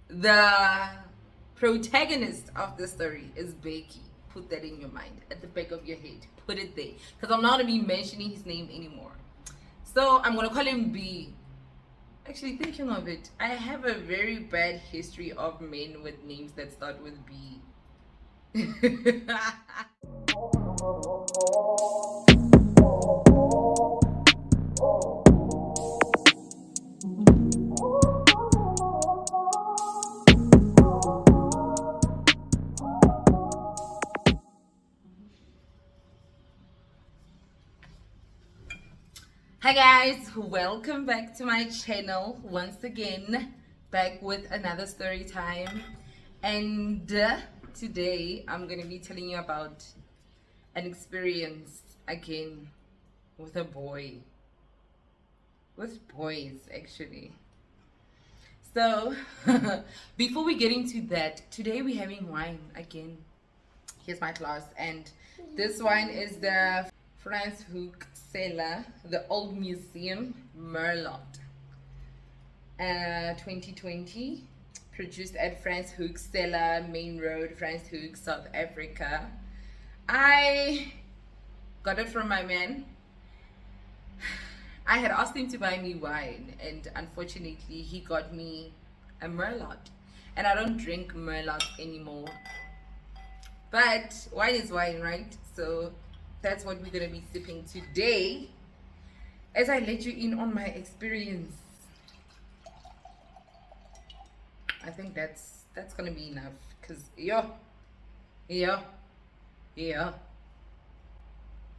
The protagonist of the story is Becky. Put that in your mind, at the back of your head. Put it there, because I'm not gonna be mentioning his name anymore. So I'm gonna call him B. Actually, thinking of it, I have a very bad history of men with names that start with B. Hi guys, welcome back to my channel once again, back with another story time. And today I'm gonna be telling you about an experience again with a boy, with boys actually. So before we get into that, today we're having wine again. Here's my glass, and this wine is the Franz Hoek Cellar, the Old Museum Merlot, 2020, produced at Franz Hoek Cellar, Main Road, Franz Hoek, South Africa. I got it from my man. I had asked him to buy me wine, and unfortunately he got me a Merlot, and I don't drink Merlot anymore. But wine is wine, right? So that's what we're gonna be sipping today as I let you in on my experience. I think that's gonna be enough, because yeah.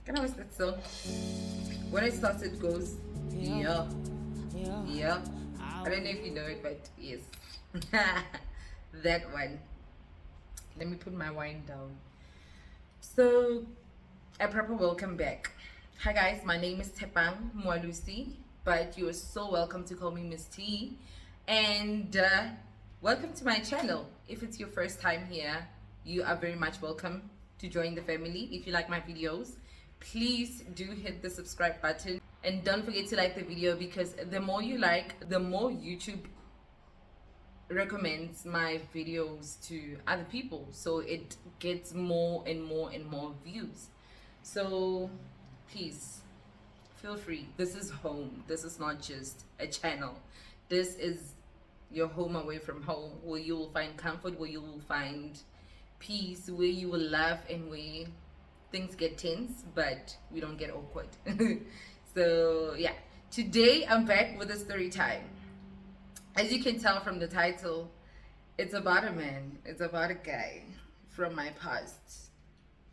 Can I was that song? When it starts it goes yeah. I don't know if you know it, but yes. That one. Let me put my wine down. So, a proper welcome back. Hi guys, my name is Tepang Mwalusi, but you are so welcome to call me Miss T. And welcome to my channel. If it's your first time here, you are very much welcome to join the family. If you like my videos, please do hit the subscribe button. And don't forget to like the video, because the more you like, the more YouTube recommends my videos to other people, so it gets more and more and more views. So please feel free. This is home. This is not just a channel. This is your home away from home, where you will find comfort, where you will find peace, where you will laugh, and where things get tense but we don't get awkward. So yeah, today I'm back with a story time. As you can tell from the title, it's about a man, it's about a guy from my past.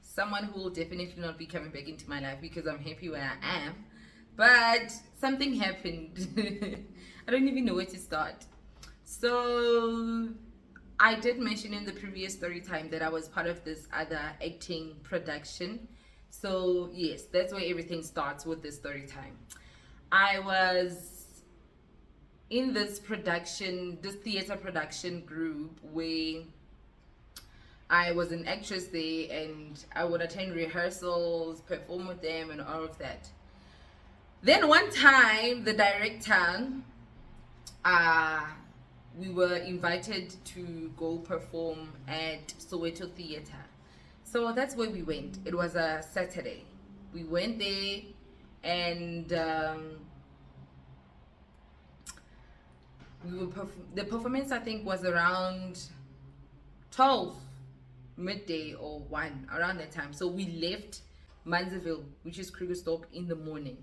Someone who will definitely not be coming back into my life, because I'm happy where I am. But something happened. I don't even know where to start. So I did mention in the previous story time that I was part of this other acting production. So yes, that's where everything starts with this story time. I was in this production, this theater production group, where I was an actress there, and I would attend rehearsals, perform with them, and all of that. Then one time, the director, we were invited to go perform at Soweto Theater. So that's where we went. It was a Saturday. We went there, and the performance, I think, was around 12 midday or 1, around that time. So we left Manzaville, which is Krugersdorp, in the morning,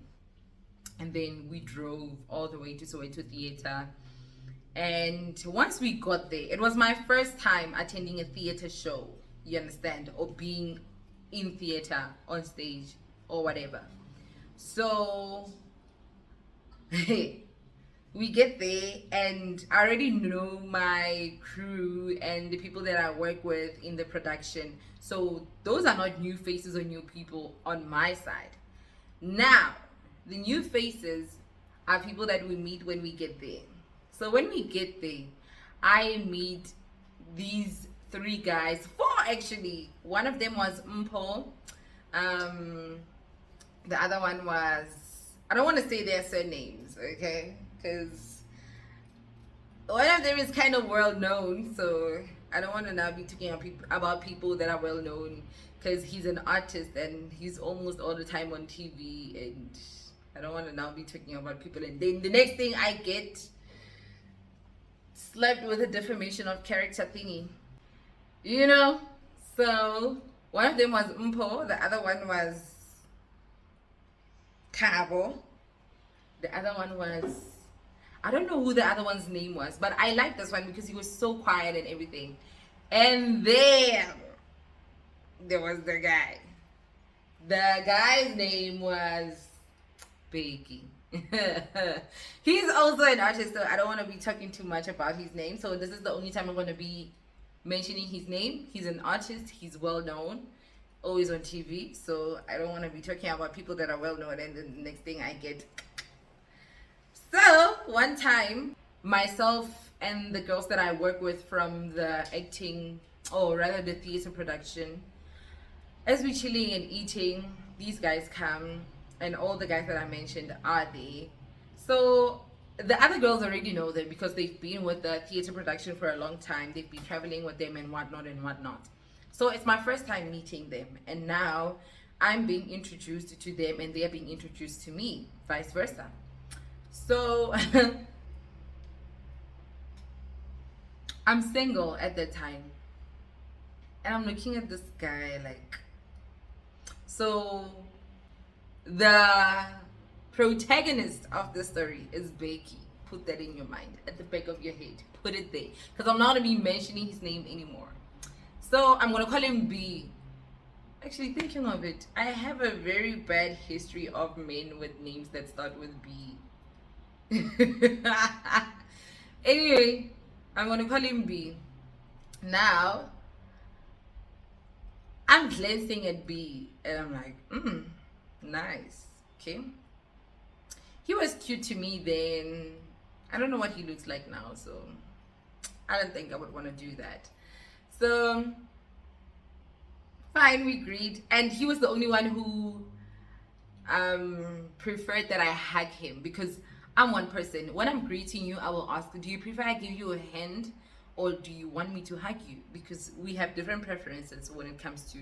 and then we drove all the way to Soweto Theater. And once we got there, it was my first time attending a theater show, you understand, or being in theater on stage or whatever. So we get there, and I already know my crew and the people that I work with in the production. So those are not new faces or new people on my side. Now, the new faces are people that we meet when we get there. So when we get there, I meet these 3 guys, 4 actually. One of them was Mpo. The other one was, I don't want to say their surnames, okay? Because one of them is kind of well known, so I don't want to now be talking about people that are well known, because he's an artist and he's almost all the time on TV, and I don't want to now be talking about people, and then the next thing I get slapped with a defamation of character thingy, you know. So one of them was Mpo, the other one was Kabo, the other one was, I don't know who the other one's name was, but I like this one because he was so quiet and everything. And then there was the guy. The guy's name was Becky. He's also an artist, so I don't want to be talking too much about his name. So this is the only time I'm going to be mentioning his name. He's an artist. He's well known, always on TV. So I don't want to be talking about people that are well known, and then the next thing I get. So one time, myself and the girls that I work with from the acting, or rather the theater production, as we're chilling and eating, these guys come, and all the guys that I mentioned are there. So the other girls already know them because they've been with the theater production for a long time. They've been traveling with them and whatnot and whatnot. So it's my first time meeting them, and now I'm being introduced to them and they're being introduced to me, vice versa. So I'm single at that time, and I'm looking at this guy like, so the protagonist of the story is Becky. Put that in your mind, at the back of your head. Put it there, because I'm not gonna be mentioning his name anymore. So I'm gonna call him B. Actually, thinking of it, I have a very bad history of men with names that start with B. Anyway, I'm gonna call him B. Now I'm glancing at B and I'm like, nice. Okay, he was cute to me then. I don't know what he looks like now, so I don't think I would want to do that. So fine, we agreed, and he was the only one who preferred that I hug him, because I'm one person. When I'm greeting you, I will ask, do you prefer I give you a hand or do you want me to hug you? Because we have different preferences when it comes to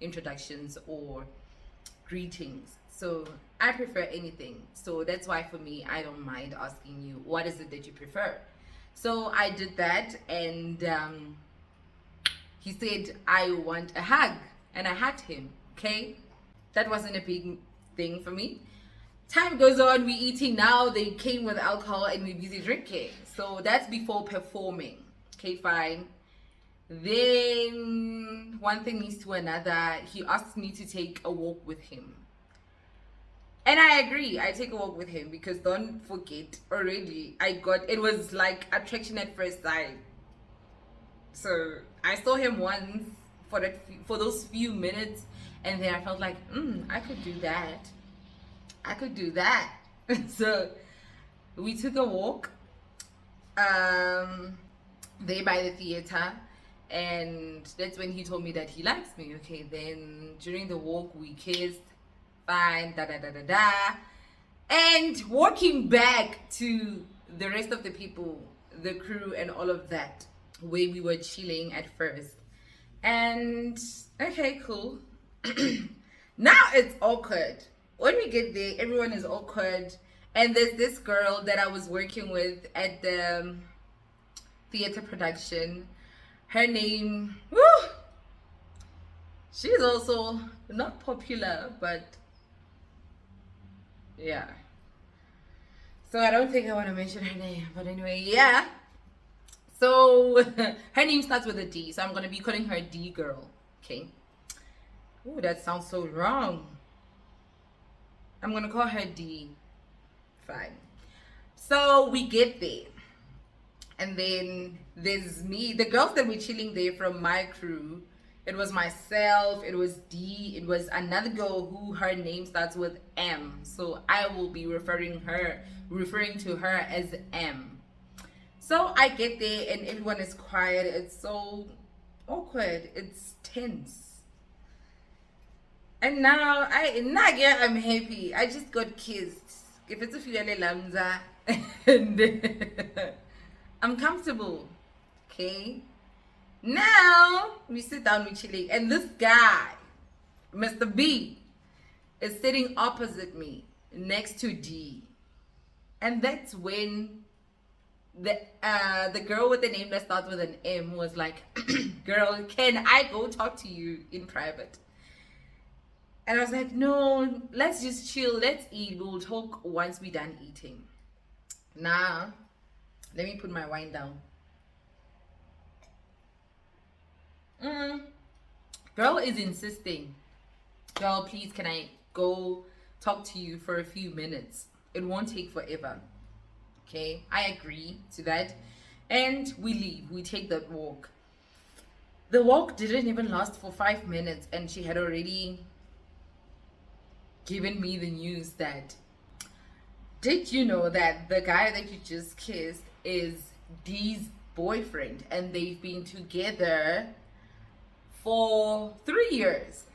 introductions or greetings. So I prefer anything. So that's why for me, I don't mind asking you, what is it that you prefer? So I did that, and he said, I want a hug, and I hugged him. Okay, that wasn't a big thing for me. Time goes on, we eating now. They came with alcohol and we busy drinking. So that's before performing. Okay, fine. Then one thing leads to another. He asked me to take a walk with him. And I agree. I take a walk with him because don't forget, already it was like attraction at first sight. So I saw him once for those few minutes, and then I felt like, I could do that. I could do that. So we took a walk there by the theater, and that's when he told me that he likes me. Okay, then during the walk we kissed, fine, and walking back to the rest of the people, the crew and all of that, where we were chilling at first, and okay, cool. Now it's awkward. When we get there, everyone is awkward, and there's this girl that I was working with at the theater production. Her name, she's also not popular, but yeah. So I don't think I want to mention her name, but anyway, yeah. So her name starts with a D, so I'm gonna be calling her D girl. Okay. Oh, that sounds so wrong. I'm gonna call her D. Fine. So we get there, and then there's me. The girls that were chilling there from my crew, it was myself, it was D, it was another girl who her name starts with M. So I will be referring to her as M. So I get there and everyone is quiet. It's so awkward. It's tense. And now I'm happy. I just got kissed. If it's a few lamza, and I'm comfortable. Okay. Now we sit down, we chilling, and this guy, Mr. B, is sitting opposite me, next to D, and that's when the girl with the name that starts with an M was like, "Girl, can I go talk to you in private?" And I was like, "No, let's just chill. Let's eat. We'll talk once we're done eating." Now, let me put my wine down. Girl is insisting, "Girl, please, can I go talk to you for a few minutes? It won't take forever." Okay, I agree to that. And we leave. We take that walk. The walk didn't even last for 5 minutes, and she had already given me the news that, "Did you know that the guy that you just kissed is D's boyfriend, and they've been together for 3 years,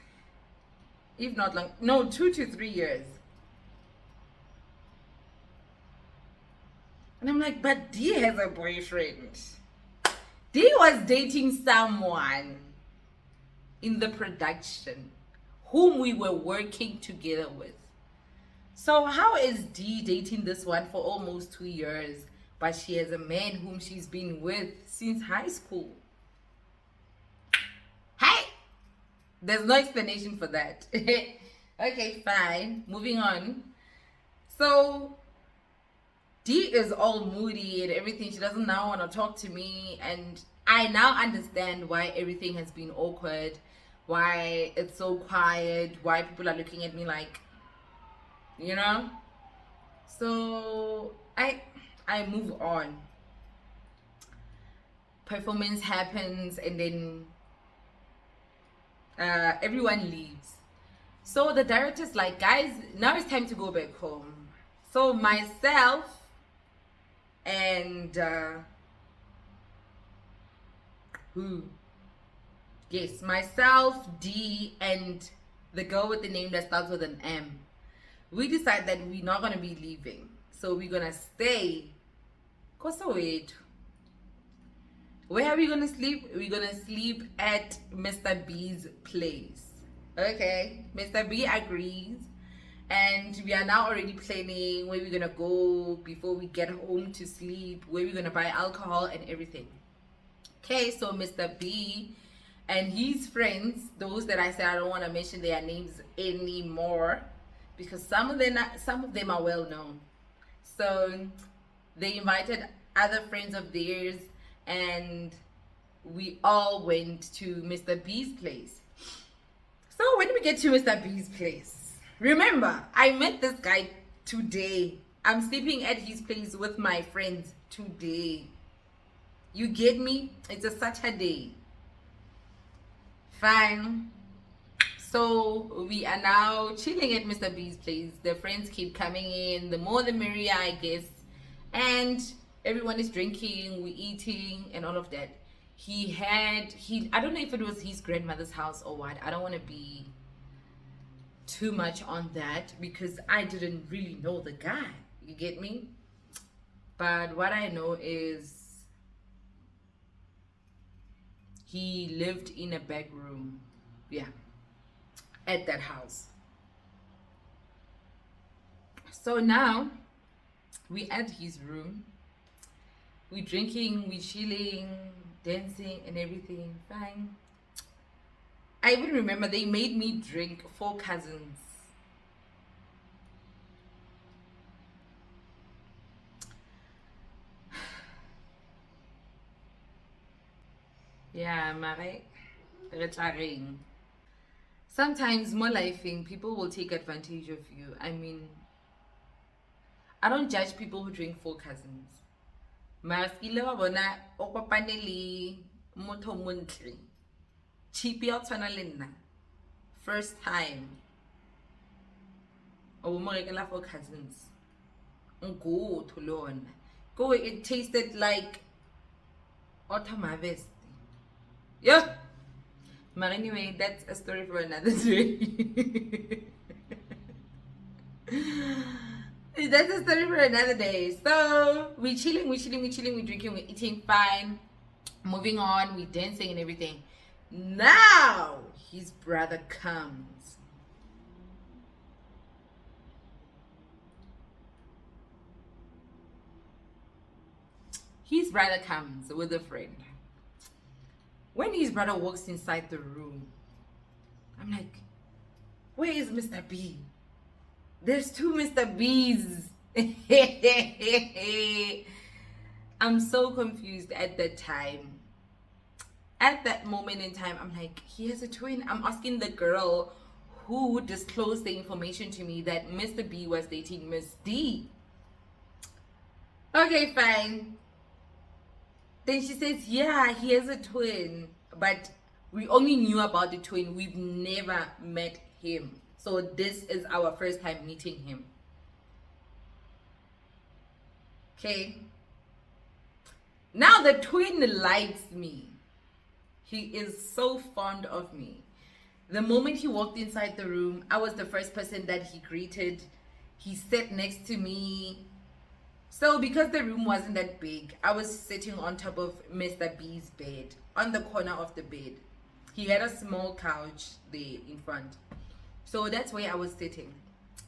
if not long, no, 2 to 3 years." And I'm like, "But D has a boyfriend. D was dating someone in the production whom we were working together with. So how is D dating this one for almost 2 years, but she has a man whom she's been with since high school?" Hey, there's no explanation for that. Okay, fine. Moving on. So D is all moody and everything. She doesn't now want to talk to me, and I now understand why everything has been awkward, why it's so quiet, why people are looking at me like, you know. So I move on. Performance happens, and then everyone leaves. So the director's like, "Guys, now it's time to go back home." So myself and myself, D, and the girl with the name that starts with an M, we decide that we're not gonna be leaving. So we're gonna stay. Kosoweto. Where are we gonna sleep? We're gonna sleep at Mr. B's place. Okay, Mr. B agrees, and we are now already planning where we're gonna go before we get home to sleep, where we're gonna buy alcohol and everything. Okay, so Mr. B and his friends, those that I said I don't want to mention their names anymore because some of them are well known. So they invited other friends of theirs, and we all went to Mr. B's place. So when we get to Mr. B's place, remember, I met this guy today. I'm sleeping at his place with my friends today. You get me? It's a Saturday. Fine. So we are now chilling at Mr. B's place. The friends keep coming in. The more the merrier, I guess. And everyone is drinking, we're eating, and all of that. I don't know if it was his grandmother's house or what. I don't want to be too much on that because I didn't really know the guy. You get me? But what I know is he lived in a back room. Yeah. At that house. So now we at his room. We're drinking, we're chilling, dancing and everything. Fine. I even remember they made me drink 4 cousins. Yeah, mare. Retiring. Sometimes more lifing, people will take advantage of you. I mean, I don't judge people who drink 4 cousins. Maskile wa bona o kopane le motho montle. Chipi ya tshwana le nna. First time. O mo rekela 4 cousins. Ngo tholona. Go, it tasted like autumn harvest. Yeah. But anyway, that's a story for another day. That's a story for another day. So we're chilling, we're drinking, we're eating fine, moving on, we're dancing and everything. Now his brother comes. His brother comes with a friend. When his brother walks inside the room, I'm like, where is Mr. B? There's two Mr. B's. I'm so confused at that time. At that moment in time, I'm like, he has a twin. I'm asking the girl who disclosed the information to me that Mr. B was dating Miss D. Okay, fine. Then she says, yeah, he has a twin, but we only knew about the twin. We've never met him. So this is our first time meeting him. Okay. Now the twin likes me. He is so fond of me. The moment he walked inside the room, I was the first person that he greeted. He sat next to me. So because the room wasn't that big, I was sitting on top of Mr. B's bed, on the corner of the bed. He had a small couch there in front. So that's where I was sitting.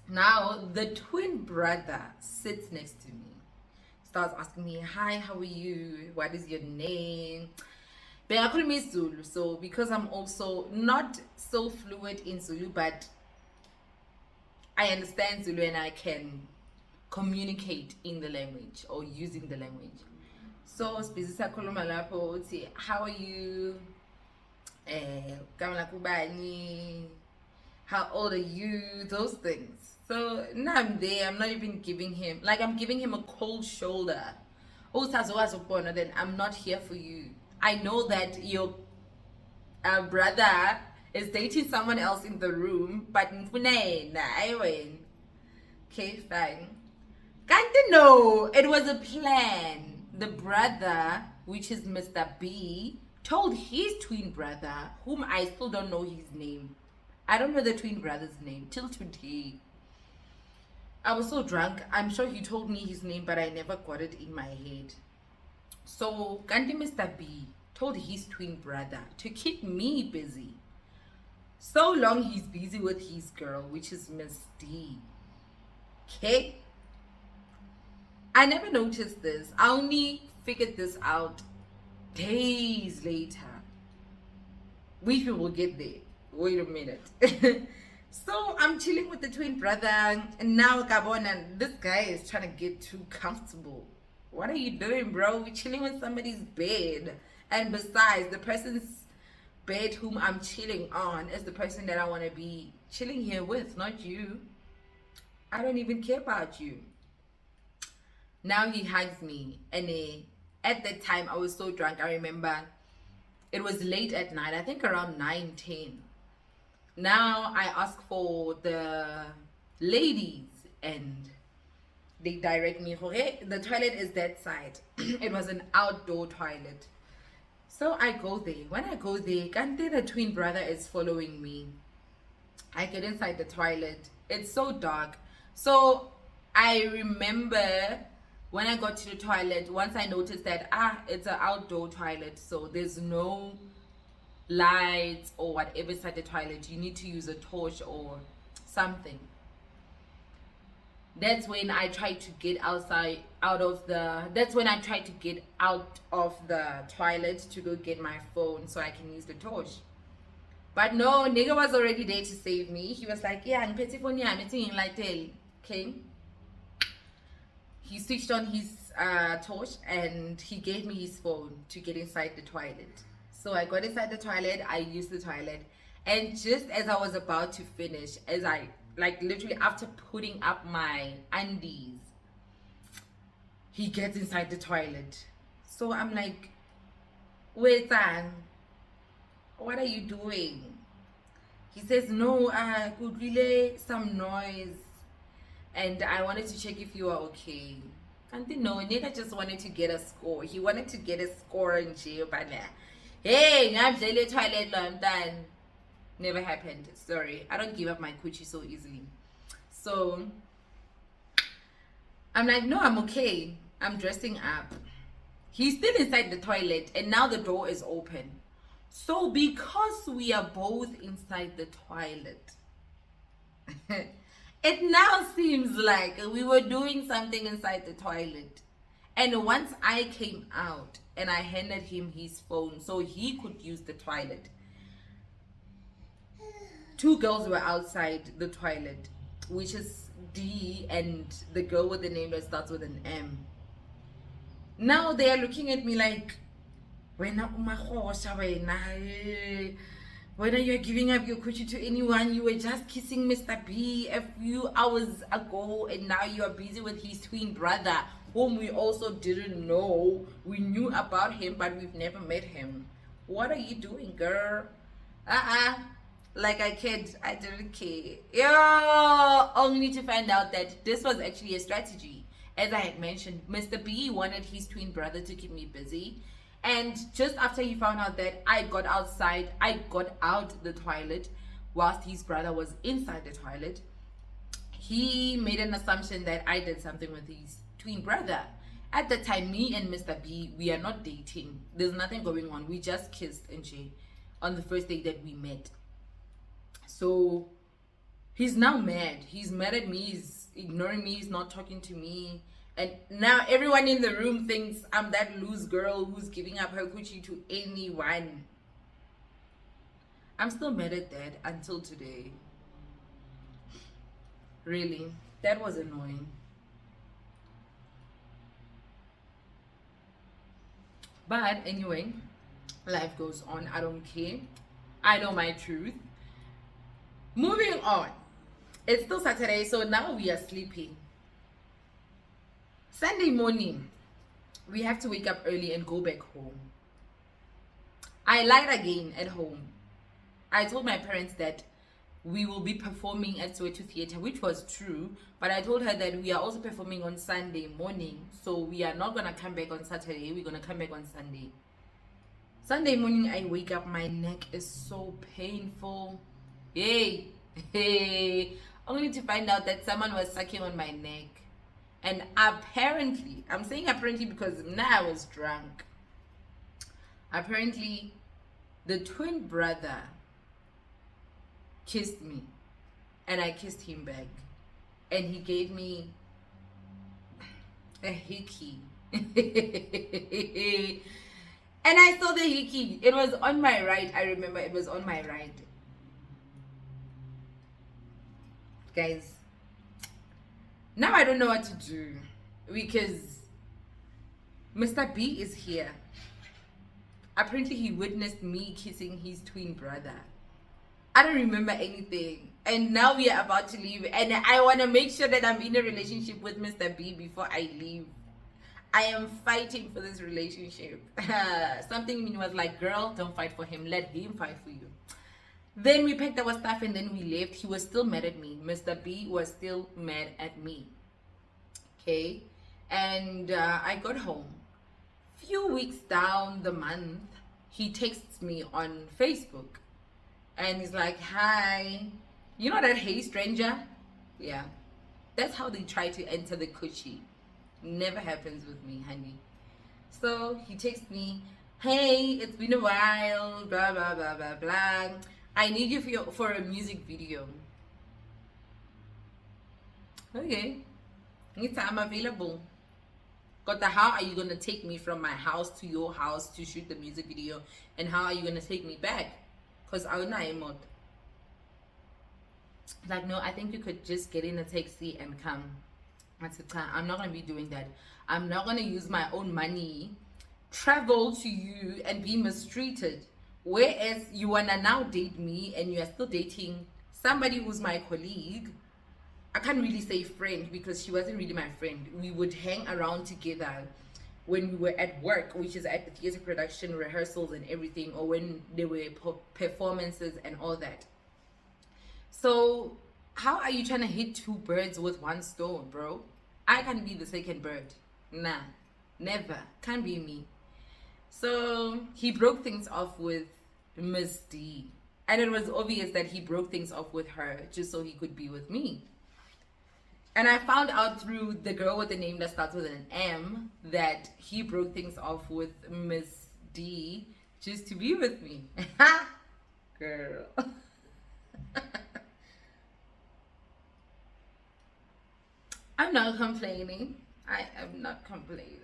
Now the twin brother sits next to me, starts asking me, hi, how are you? What is your name? But call me Zulu. So because I'm also not so fluent in Zulu, but I understand Zulu and I can communicate in the language or using the language. So how are you? How old are you? Those things. So now I'm there. I'm not even giving him, like, I'm giving him a cold shoulder. Oh, then I'm not here for you. I know that your brother is dating someone else in the room, but okay, fine. No, it was a plan. The brother, which is Mr. B, told his twin brother, whom I still don't know his name. I don't know the twin brother's name till today. I was so drunk. I'm sure he told me his name, but I never got it in my head. So, Mr. B told his twin brother to keep me busy. So long he's busy with his girl, which is Miss D. Okay? I never noticed this. I only figured this out days later. We will get there. Wait a minute. So I'm chilling with the twin brother, and now Gabon, this guy is trying to get too comfortable. What are you doing, bro? We're chilling with somebody's bed. And besides, the person's bed whom I'm chilling on is the person that I want to be chilling here with, not you. I don't even care about you. Now he hugs me, and at that time I was so drunk. I remember it was late at night, I think around 9-10. Now I ask for the ladies, and they direct me, okay, the toilet is that side. It was an outdoor toilet. So I go there. When I go there, Kante, the twin brother, is following me. I get inside the toilet. It's so dark. So I remember when I got to the toilet, once I noticed that, it's an outdoor toilet, so there's no lights or whatever inside the toilet. You need to use a torch or something. That's when I tried to get that's when I tried to get out of the toilet to go get my phone so I can use the torch. But no, nigga was already there to save me. He was like, yeah, I'm petty phone, yeah, I'm meeting in like okay. He switched on his torch and he gave me his phone to get inside the toilet. So I got inside the toilet, I used the toilet, and just as I was about to finish, as I, like, literally after putting up my undies, he gets inside the toilet. So I'm like, wait, what are you doing? He says, no, I could relay some noise and I wanted to check if you are okay. And no, nigga just wanted to get a score. He wanted to get a score in jail, but hey, I'm jail toilet, I'm done. Never happened. Sorry, I don't give up my coochie so easily. So I'm like, no, I'm okay. I'm dressing up. He's still inside the toilet, and now the door is open. So because we are both inside the toilet, it now seems like we were doing something inside the toilet. And once I came out and I handed him his phone so he could use the toilet, two girls were outside the toilet, which is D and the girl with the name that starts with an M. Now they are looking at me like, when are you giving up your coochie to anyone? You were just kissing Mr. B a few hours ago, and now you are busy with his twin brother, whom we also didn't know. We knew about him, but we've never met him. What are you doing, girl? Like I didn't care. Yo, only to find out that this was actually a strategy. As I had mentioned, Mr. B wanted his twin brother to keep me busy. And just after he found out that I got out the toilet whilst his brother was inside the toilet, he made an assumption that I did something with his twin brother. At the time, me and Mr. B, we are not dating. There's nothing going on. We just kissed and she on the first day that we met. So he's now mad. He's mad at me. He's ignoring me. He's not talking to me. And now everyone in the room thinks I'm that loose girl who's giving up her coochie to anyone. I'm still mad at that until today. Really, that was annoying. But anyway, life goes on. I don't care. I know my truth. Moving on. It's still Saturday, so now we are sleeping. Sunday morning, we have to wake up early and go back home. I lied again at home. I told my parents that we will be performing at Soweto Theatre, which was true, but I told her that we are also performing on Sunday morning, so we are not going to come back on Saturday, we're going to come back on Sunday. Sunday morning, I wake up, my neck is so painful. Yay! Only to find out that someone was sucking on my neck. And apparently, I'm saying apparently because now I was drunk. Apparently, the twin brother kissed me. And I kissed him back. And he gave me a hickey. And I saw the hickey. It was on my right. I remember it was on my right. Guys, now I don't know what to do because Mr. B is here. Apparently he witnessed me kissing his twin brother. I don't remember anything. And now we are about to leave. And I want to make sure that I'm in a relationship with Mr. B before I leave. I am fighting for this relationship. Something in me was like, girl, don't fight for him. Let him fight for you. Then we packed our stuff and then we left. He was still mad at me. Mr. B was still mad at me. Okay. And I got home. Few weeks down the month, he texts me on Facebook. And he's like, hi. You know that hey stranger? Yeah. That's how they try to enter the coochie. Never happens with me, honey. So he texts me, hey, it's been a while, blah, blah, blah, blah, blah. I need you for a music video. Okay. I'm available. But how are you going to take me from my house to your house to shoot the music video? And how are you going to take me back? Because I'm not. Like, no, I think you could just get in a taxi and come. I said, I'm not going to be doing that. I'm not going to use my own money, travel to you and be mistreated. Whereas you want to now date me and you are still dating somebody who's my colleague. I can't really say friend because she wasn't really my friend. We would hang around together when we were at work, which is at the theater production, rehearsals and everything, or when there were performances and all that. So how are you trying to hit two birds with one stone, bro? I can't be the second bird. Nah, never. Can't be me. So he broke things off with Miss D. And it was obvious that he broke things off with her just so he could be with me. And I found out through the girl with the name that starts with an M that he broke things off with Miss D just to be with me. Girl. I'm not complaining. I am not complaining.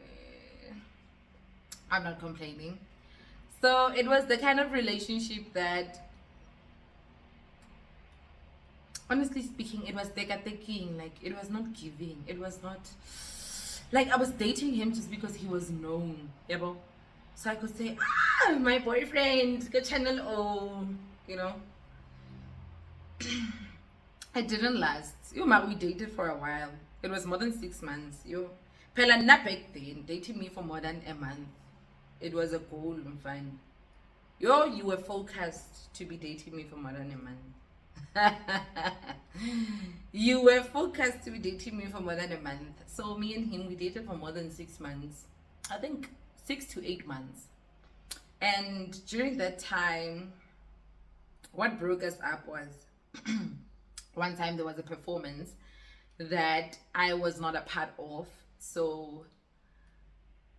I'm not complaining. So it was the kind of relationship that, honestly speaking, it was taking. Like, it was not giving. It was not like I was dating him just because he was known. Yeah, bro. So I could say, my boyfriend, good channel O, you know. It didn't last. We dated for a while. It was more than 6 months. Pela na back then, dating me for more than a month. It was a goal, I'm fine. You were focused to be dating me for more than a month. You were focused to be dating me for more than a month. So me and him, we dated for more than 6 months. I think 6 to 8 months. And during that time, what broke us up was one time there was a performance that I was not a part of. So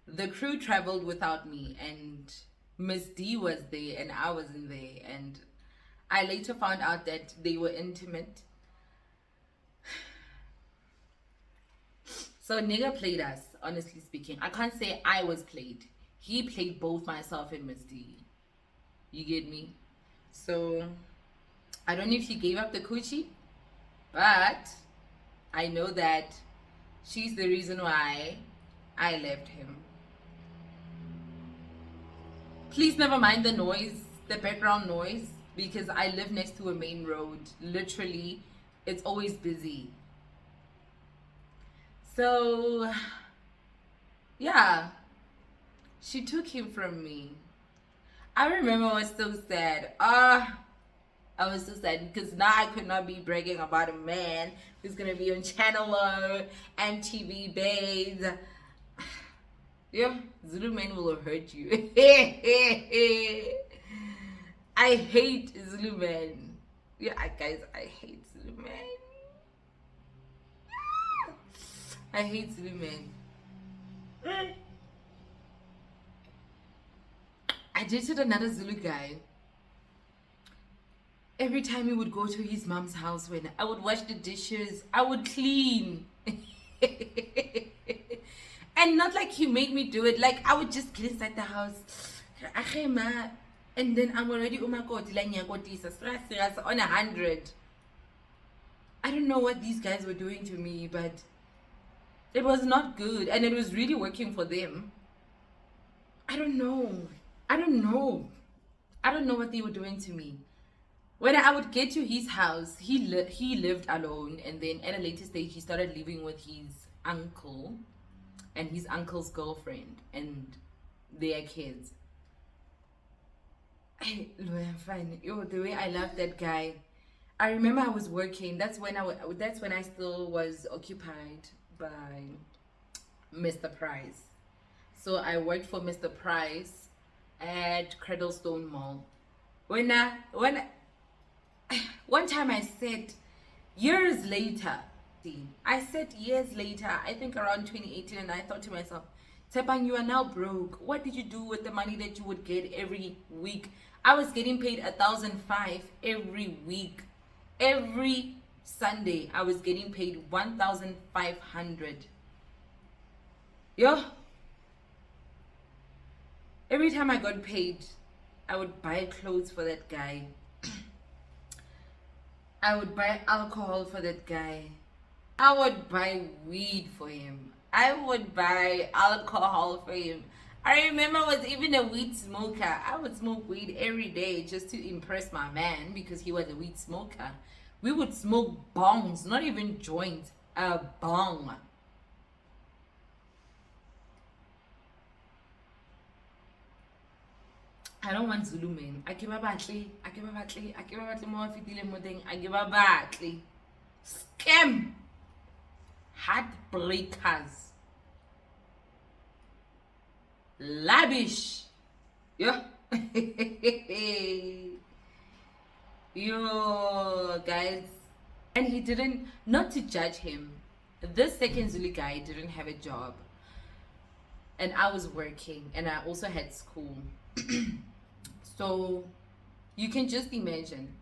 the crew traveled without me, and Miss D was there and I wasn't there. And I later found out that they were intimate. So nigga played us, honestly speaking. I can't say I was played. He played both myself and Miss D. You get me? So I don't know if he gave up the coochie, but I know that she's the reason why I left him. Please never mind the noise, the background noise, because I live next to a main road. Literally, it's always busy. So, yeah, she took him from me. I remember I was so sad. I was so sad because now I could not be bragging about a man who's gonna be on Channel O, MTV Babes. Yeah, Zulu men will hurt you. I hate Zulu men. Yeah, guys, I hate Zulu men. I hate Zulu men. I dated another Zulu guy. Every time we would go to his mom's house, when I would wash the dishes, I would clean. And not like he made me do it. Like, I would just get inside the house. And then I'm already on 100. I don't know what these guys were doing to me, but it was not good. And it was really working for them. I don't know what they were doing to me. When I would get to his house, he lived alone. And then at a later stage, he started living with his uncle and his uncle's girlfriend and their kids. I'm fine. The way I loved that guy. I remember I was working. That's when I still was occupied by Mr. Price. So I worked for Mr. Price at Cradlestone Mall. One time I said, years later, I think around 2018, and I thought to myself, Tepang, you are now broke. What did you do with the money that you would get every week? I was getting paid 1,500 every week. Every Sunday, I was getting paid 1,500. Yo. Every time I got paid, I would buy clothes for that guy. I would buy alcohol for that guy. I would buy weed for him. I would buy alcohol for him. I remember I was even a weed smoker. I would smoke weed every day just to impress my man because he was a weed smoker. We would smoke bongs, not even joints, a bong. I don't want Zulu men. I give a battery. More fitile more thing. I give a battery. Scam. Heartbreakers. Lavish. Yeah. Yo, guys. And he didn't, not to judge him, This second Zulu guy didn't have a job, and I was working, and I also had school. So you can just imagine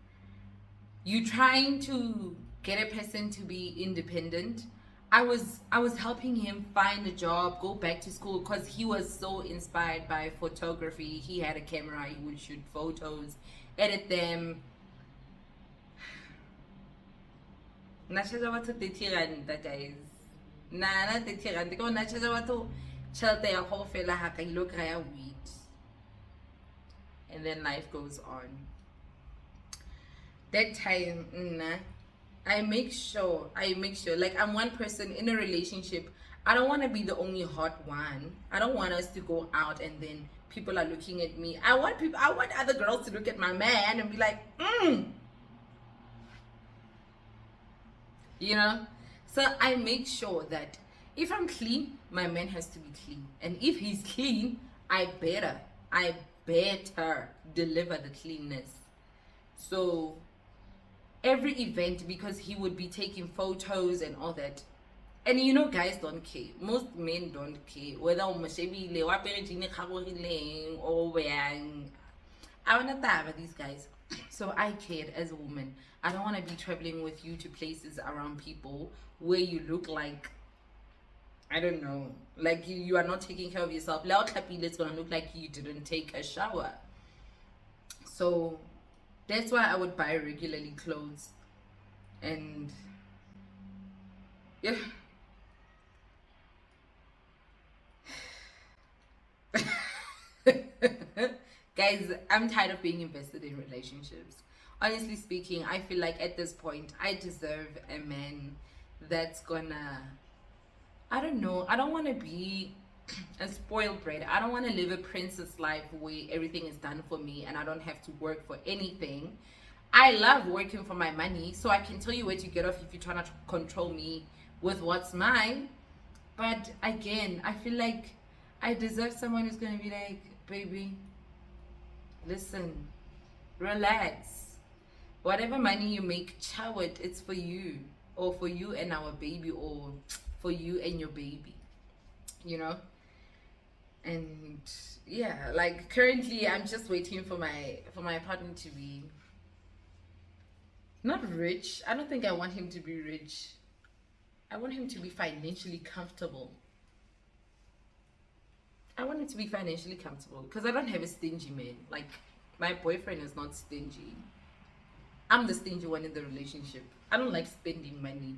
you trying to get a person to be independent. I was helping him find a job, go back to school, because he was so inspired by photography. He had a camera, he would shoot photos, edit them. Nacheza batho 30 ranta, guys. Nana 30 ranta. Ko nacheza batho tšhelete ya go fela ha ka ilo kry-a weed. And then life goes on. That time, I make sure, like, I'm one person in a relationship. I don't want to be the only hot one. I don't want us to go out and then people are looking at me. I want other girls to look at my man and be like, you know. So I make sure that if I'm clean, my man has to be clean, and if he's clean, I better deliver the cleanness. So every event, because he would be taking photos and all that. And you know, guys don't care. Most men don't care whether or wearing. I wanna die with these guys. So I cared as a woman. I don't want to be traveling with you to places around people where you look like, I don't know, like you are not taking care of yourself. It's gonna look like you didn't take a shower. So that's why I would buy regularly clothes. And yeah. Guys, I'm tired of being invested in relationships. Honestly speaking, I feel like at this point I deserve a man that's gonna, I don't know, I don't want to be a spoiled brat. I don't want to live a princess life where everything is done for me and I don't have to work for anything. I love working for my money, so I can tell you where to get off if you're trying to control me with what's mine. But again, I feel like I deserve someone who's going to be like, baby, listen, relax. Whatever money you make, chow it. It's for you, or for you and our baby, or for you and your baby, you know. And yeah, like currently I'm just waiting for my partner to be not rich. I don't think I want him to be rich. I want him to be financially comfortable. I want him to be financially comfortable because I don't have a stingy man. Like, my boyfriend is not stingy. I'm the stingy one in the relationship. I don't like spending money.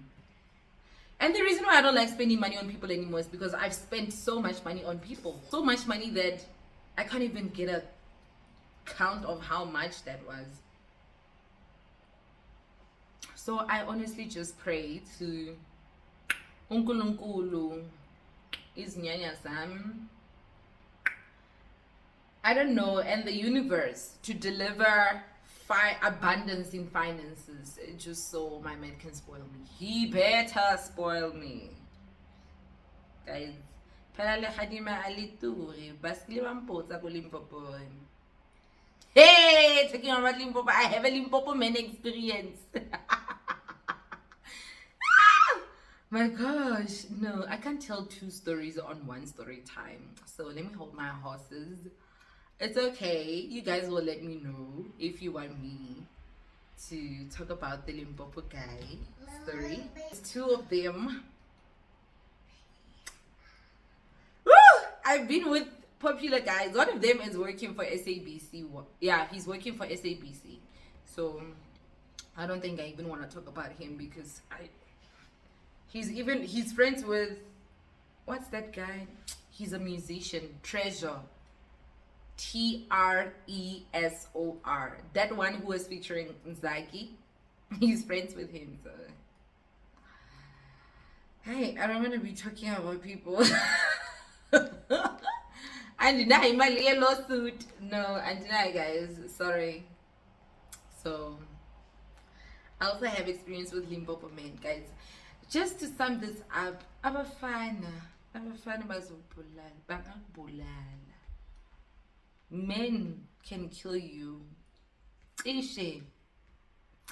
And the reason why I don't like spending money on people anymore is because I've spent so much money on people. So much money that I can't even get a count of how much that was. So I honestly just pray to uNkulunkulu, izinyanya zami, I don't know, and the universe to deliver abundance in finances, just so my man can spoil me. He better spoil me, guys. Phela le khadima alituri baskile bampotsa ko Limpopo. Hey, talking about Limpopo, I have a Limpopo man experience. My gosh, no, I can't tell two stories on one story time. So let me hold my horses. It's okay. You guys will let me know if you want me to talk about the Limpopo guy story. There's two of them. Woo! I've been with popular guys. One of them is working for SABC. Yeah, he's working for SABC. So I don't think I even want to talk about him because he's friends with, what's that guy? He's a musician, Treasure. Tresor. That one who was featuring Nzaki. He's friends with him. So hey, I don't want to be talking about people. And deny my lawsuit. No, and deny, guys. Sorry. So I also have experience with Limpopo men, guys. Just to sum this up, abafana bazobulala. Men can kill you. Cishe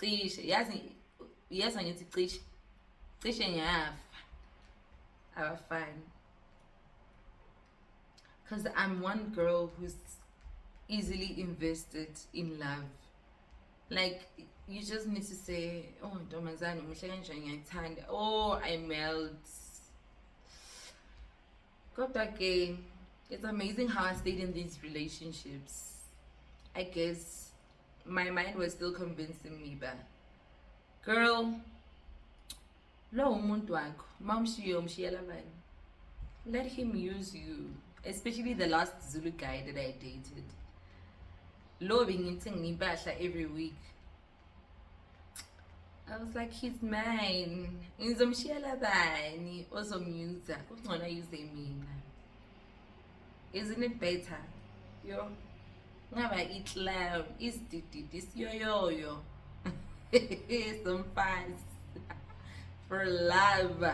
yazi, yes, angithi cishe ngiyafa. fine. Because I'm one girl who's easily invested in love. Like, you just need to say, oh, Domazani, oh, I melt. Got back a. It's amazing how I stayed in these relationships. I guess my mind was still convincing me, but girl, lo umuntu wakho, mawumshiye umshiyela bani. Let him use you. Especially the last Zulu guy that I dated. Lo bengithengela impahla every week. I was like, he's mine. Ngizomshiyela bani ozomyuza. Kungcono use mina. Isn't it better? Yo. Ngaba iclown, isdididi, isiyoyoyo. Some fans. For love.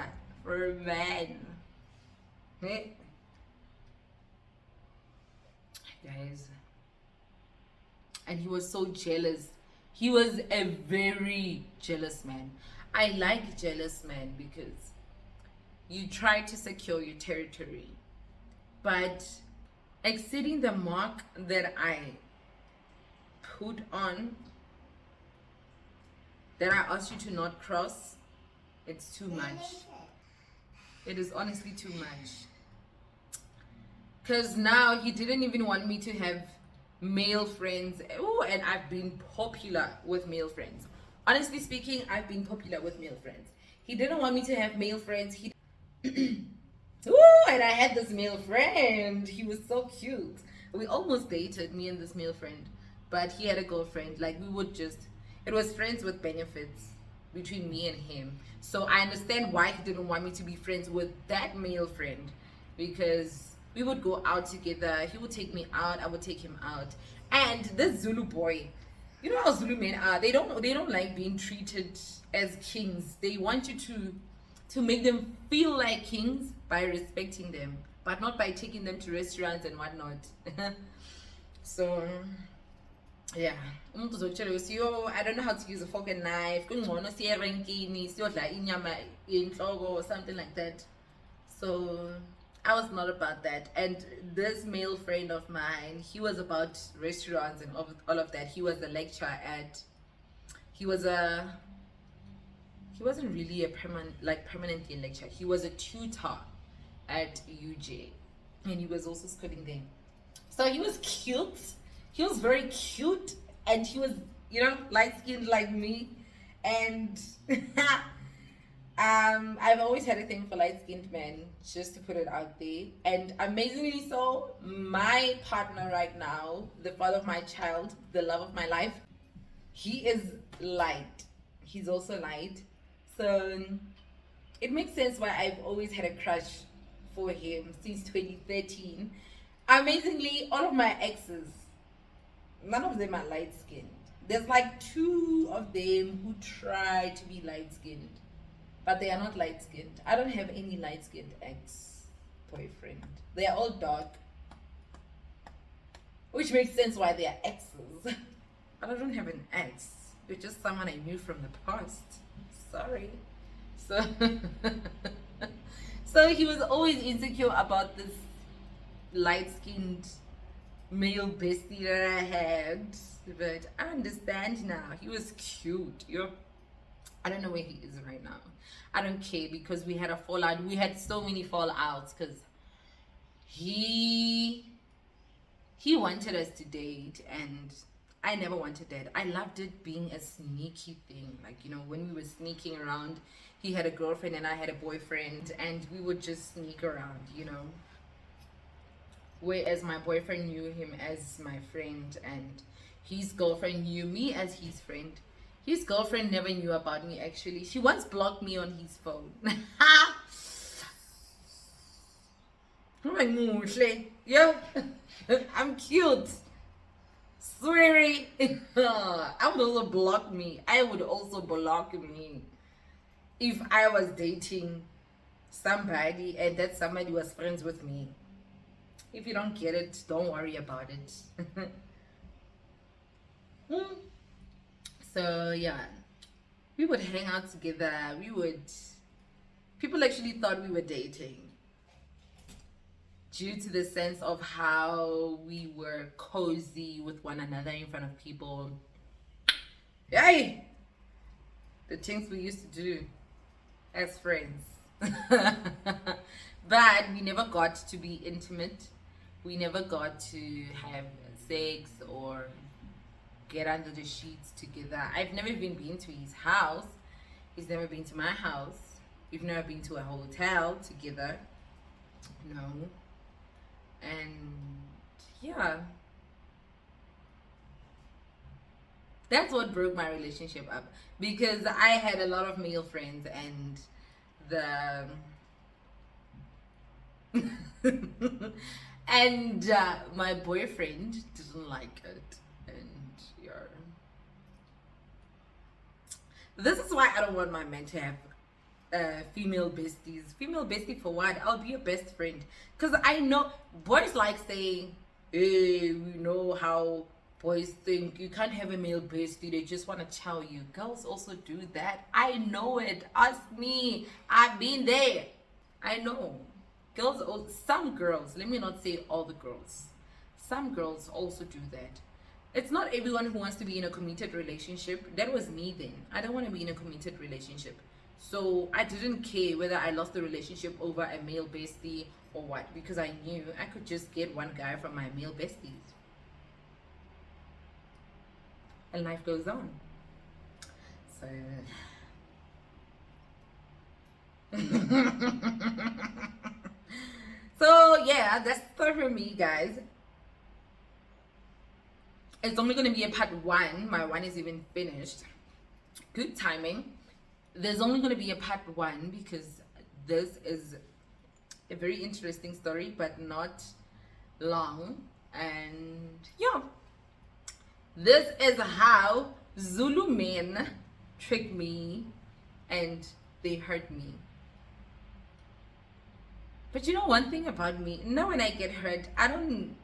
For man. Hey. Guys. And he was so jealous. He was a very jealous man. I like jealous men because you try to secure your territory, but exceeding the mark that I put on, that I asked you to not cross, it's too much. It is honestly too much. Because now he didn't even want me to have male friends. Oh, and I've been popular with male friends. Honestly speaking, I've been popular with male friends. He didn't want me to have male friends. Ooh, and I had this male friend. He was so cute. We almost dated, me and this male friend, but he had a girlfriend. Like, we would just, it was friends with benefits between me and him. So I understand why he didn't want me to be friends with that male friend, because we would go out together. He would take me out, I would take him out. And this Zulu boy, you know how Zulu men are, they don't like being treated as kings. They want you to make them feel like kings by respecting them, but not by taking them to restaurants and whatnot. So yeah, umuntu uzokutshela ukuthi, yo, I don't know how to use a fork and knife, kungcono siye erenkini siyodla inyama yenhloko or something like that. So I was not about that. And this male friend of mine, he was about restaurants and all of that. He was a lecturer at, he wasn't really a permanently a lecturer. He was a tutor at UJ, and he was also schooling there. So he was cute. He was very cute, and he was, light skinned like me. And I've always had a thing for light-skinned men, just to put it out there. And amazingly so, my partner right now, the father of my child, the love of my life, he is light. He's also light. So it makes sense why I've always had a crush for him since 2013. Amazingly, all of my exes, none of them are light-skinned. There's like 2 of them who try to be light-skinned, but they are not light-skinned. I don't have any light-skinned ex-boyfriend. They are all dark, which makes sense why they are exes. But I don't have an ex. You're just someone I knew from the past. Sorry. So, so he was always insecure about this light-skinned male bestie that I had. But I understand now. He was cute. I don't know where he is right now. I don't care, because we had a fallout. We had so many fallouts because he wanted us to date, and I never wanted that. I loved it being a sneaky thing. Like, when we were sneaking around, he had a girlfriend and I had a boyfriend, and we would just sneak around, Whereas my boyfriend knew him as my friend, and his girlfriend knew me as his friend. His girlfriend never knew about me, actually. She once blocked me on his phone. Yeah, I'm cute. Sweary. I would also block me. I would also block me if I was dating somebody and that somebody was friends with me. If you don't get it, don't worry about it. So yeah, we would hang out together. We would People actually thought we were dating due to the sense of how we were cozy with one another in front of people. Yay! The things we used to do as friends. But we never got to be intimate. We never got to have sex or get under the sheets together. I've never even been to his house. He's never been to my house. We've never been to a hotel together. No. And yeah. That's what broke my relationship up. Because I had a lot of male friends and and my boyfriend didn't like it. And yeah. This is why I don't want my men to have female besties. Female bestie for what? I'll be your best friend. Because I know boys like saying, hey, we know how boys think you can't have a male bestie, they just want to chow you. Girls also do that. I know it. Ask me. I've been there. I know. Girls, some girls, let me not say all the girls, some girls also do that. It's not everyone who wants to be in a committed relationship. That was me then. I don't want to be in a committed relationship. So I didn't care whether I lost the relationship over a male bestie or what, because I knew I could just get one guy from my male besties. And life goes on. So so yeah, that's it for me, guys. It's only going to be a part 1. My 1 is even finished. Good timing. There's only going to be a part 1 because this is a very interesting story, but not long. And yeah, this is how Zulu men trick me and they hurt me. But you know one thing about me, now when I get hurt, I don't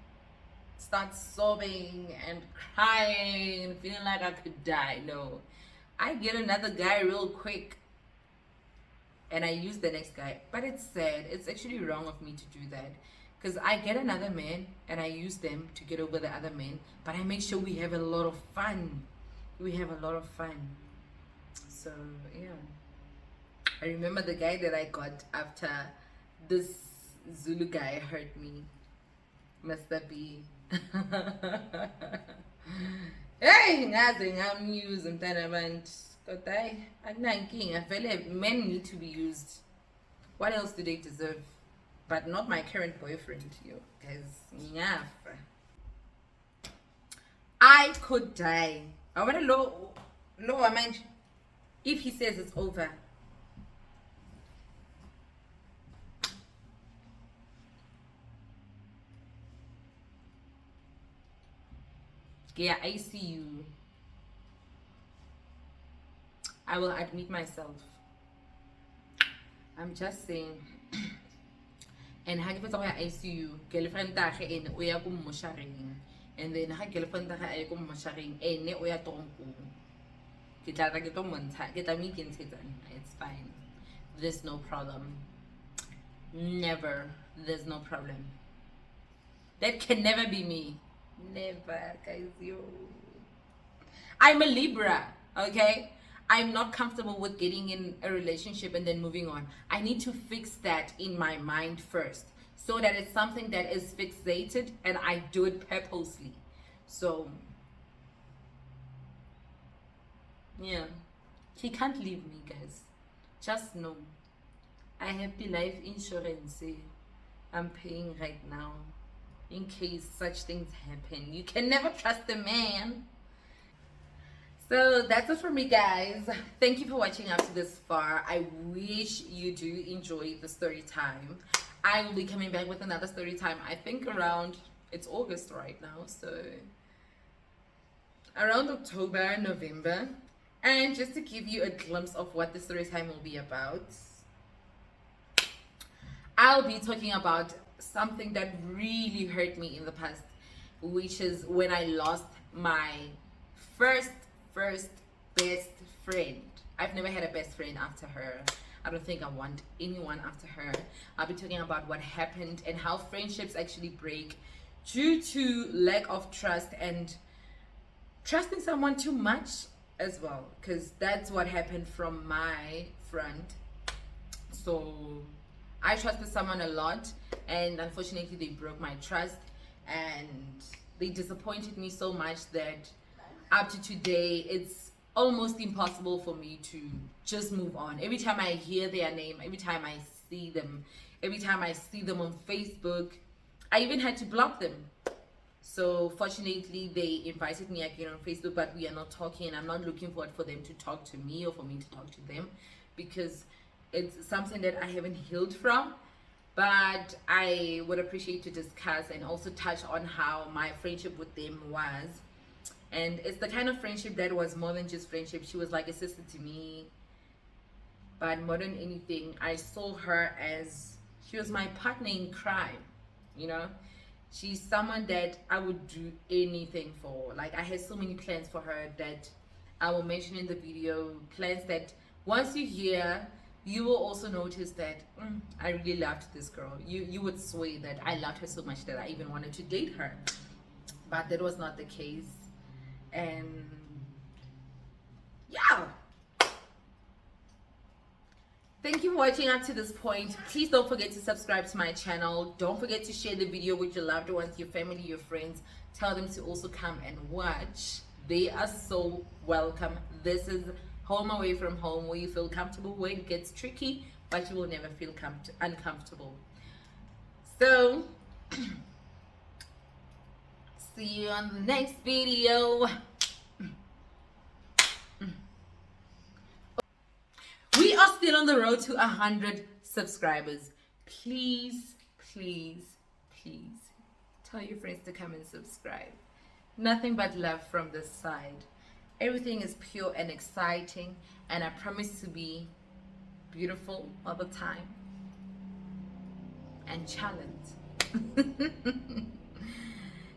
start sobbing and crying and feeling like I could die. No, I get another guy real quick and I use the next guy. But it's sad. It's actually wrong of me to do that, because I get another man and I use them to get over the other man, but I make sure we have a lot of fun. We have a lot of fun. So yeah, I remember the guy that I got after this Zulu guy hurt me. Mr. B. Hey, ngaze ngamuse mntana abantu. Kodwa akunankinga vele, men need to be used. What else do they deserve? But not my current boyfriend, you guys. I could die. I want to lower mind if he says it's over. Yeah, I see you. I will admit myself. I'm just saying. And ha ke fetsa go ya ICU, girlfriend ta ge ene o ya ko moshareng, and then ha girlfriend ta ge a ya ko moshareng ene o ya tonkong. Ke tla ra ke to montsha, ke tla me ke ntshetsana. It's fine. There's no problem. Never. There's no problem. That can never be me. Never, guys. Yo, I'm a Libra, okay? I'm not comfortable with getting in a relationship and then moving on. I need to fix that in my mind first, so that it's something that is fixated and I do it purposely. So yeah, he can't leave me, guys. Just know I have the life insurance I'm paying right now in case such things happen. You can never trust a man. So that's it for me, guys. Thank you for watching up to this far. I wish you do enjoy the story time. I will be coming back with another story time, I think around, it's August right now, so around October, November. And just to give you a glimpse of what the story time will be about, I'll be talking about something that really hurt me in the past, which is when I lost my first best friend. I've never had a best friend after her. I don't think I want anyone after her. I'll be talking about what happened and how friendships actually break due to lack of trust and trusting someone too much as well, because that's what happened from my front. So I trusted someone a lot, and unfortunately they broke my trust and they disappointed me so much that up to today it's almost impossible for me to just move on. Every time I hear their name, every time I see them, every time I see them on Facebook, I even had to block them. So fortunately they invited me again on Facebook, but we are not talking, and I'm not looking forward for them to talk to me or for me to talk to them, because it's something that I haven't healed from. But I would appreciate to discuss and also touch on how my friendship with them was. And it's the kind of friendship that was more than just friendship. She was like a sister to me. But more than anything, I saw her as, she was my partner in crime, you know. She's someone that I would do anything for. Like, I had so many plans for her that I will mention in the video. Plans that once you hear, you will also notice that I really loved this girl. You would swear that I loved her so much that I even wanted to date her. But that was not the case. And yeah. Thank you for watching up to this point. Please don't forget to subscribe to my channel. Don't forget to share the video with your loved ones, your family, your friends. Tell them to also come and watch. They are so welcome. This is home away from home, where you feel comfortable, where it gets tricky, but you will never feel uncomfortable. So see you on the next video. We are still on the road to 100 subscribers. Please, please, please tell your friends to come and subscribe. Nothing but love from this side. Everything is pure and exciting, and I promise to be beautiful all the time and challenged.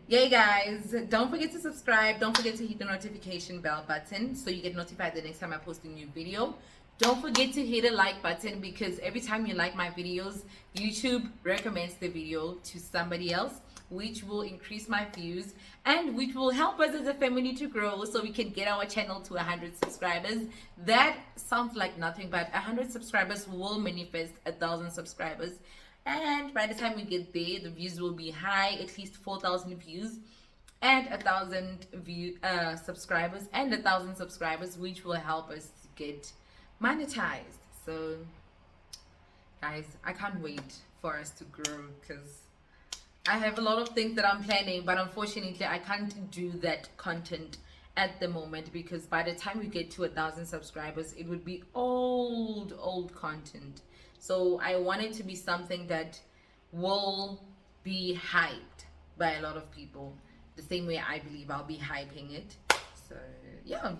Yay guys, don't forget to subscribe. Don't forget to hit the notification bell button so you get notified the next time I post a new video. Don't forget to hit a like button, because every time you like my videos, YouTube recommends the video to somebody else, which will increase my views and which will help us as a family to grow, so we can get our channel to 100 subscribers. That sounds like nothing, but 100 subscribers will manifest 1,000 subscribers. And by the time we get there, the views will be high, at least 4,000 views and 1,000 subscribers and 1,000 subscribers, which will help us to get monetized. So guys, I can't wait for us to grow, because I have a lot of things that I'm planning, but unfortunately I can't do that content at the moment, because by the time we get to 1,000 subscribers, it would be old content. So I want it to be something that will be hyped by a lot of people, the same way I believe I'll be hyping it. So yeah.